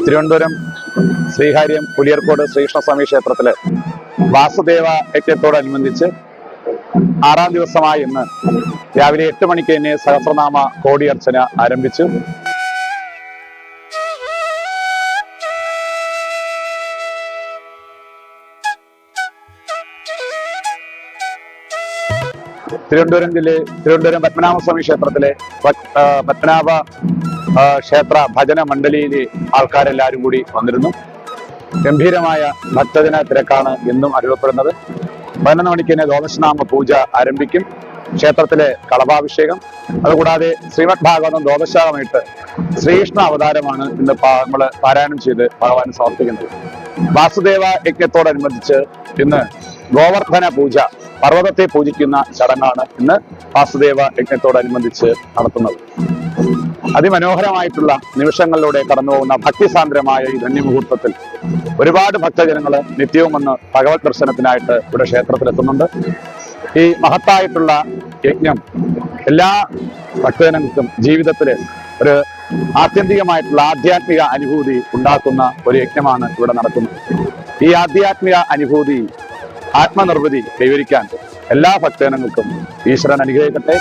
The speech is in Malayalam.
തിരുവനന്തപുരം ശ്രീകാര്യം പുലിയർക്കോട് ശ്രീകൃഷ്ണസ്വാമി ക്ഷേത്രത്തില് വാസുദേവ യജ്ഞത്തോടനുബന്ധിച്ച് 6ാം ദിവസമായ ഇന്ന് രാവിലെ 8 മണിക്ക് തന്നെ സഹസ്രനാമ കോടിയർച്ചന ആരംഭിച്ചു. തിരുവനന്തപുരം പത്മനാഭസ്വാമി ക്ഷേത്രത്തിലെ പത്മനാഭ ക്ഷേത്ര ഭജന മണ്ഡലിയിലെ ആൾക്കാരെല്ലാവരും കൂടി വന്നിരുന്നു. ഗംഭീരമായ ഭക്തജന തിരക്കാണ് എന്നും അനുഭവപ്പെടുന്നത്. 11 മണിക്ക് തന്നെ ദ്വാദശനാമ പൂജ ആരംഭിക്കും. ക്ഷേത്രത്തിലെ കളഭാഭിഷേകം, അതുകൂടാതെ ശ്രീമദ് ഭാഗവതം ദ്വാദശാകമായിട്ട് ശ്രീകൃഷ്ണ അവതാരമാണ് ഇന്ന് നമ്മൾ പാരായണം ചെയ്ത് ഭഗവാന് സമർപ്പിക്കുന്നത്. വാസുദേവ യജ്ഞത്തോടനുബന്ധിച്ച് ഇന്ന് ഗോവർദ്ധന പൂജ, പർവ്വതത്തെ പൂജിക്കുന്ന ചടങ്ങാണ് ഇന്ന് വാസുദേവ യജ്ഞത്തോടനുബന്ധിച്ച് നടത്തുന്നത്. അതിമനോഹരമായിട്ടുള്ള നിമിഷങ്ങളിലൂടെ കടന്നുപോകുന്ന ഭക്തിസാന്ദ്രമായ ഈ ധന്യമുഹൂർത്തത്തിൽ ഒരുപാട് ഭക്തജനങ്ങൾ നിത്യവും വന്ന് ഭഗവത് ദർശനത്തിനായിട്ട് ഇവിടെ ക്ഷേത്രത്തിലെത്തുന്നുണ്ട്. ഈ മഹത്തായിട്ടുള്ള യജ്ഞം എല്ലാ ഭക്തജനങ്ങൾക്കും ജീവിതത്തിൽ ഒരു ആത്യന്തികമായിട്ടുള്ള ആധ്യാത്മിക അനുഭൂതി ഉണ്ടാക്കുന്ന ഒരു യജ്ഞമാണ് ഇവിടെ നടക്കുന്നത്. ഈ ആധ്യാത്മിക അനുഭൂതി, ആത്മനിർവൃതി കൈവരിക്കാൻ എല്ലാ ഭക്തജനങ്ങൾക്കും ഈശ്വരൻ അനുഗ്രഹിക്കട്ടെ.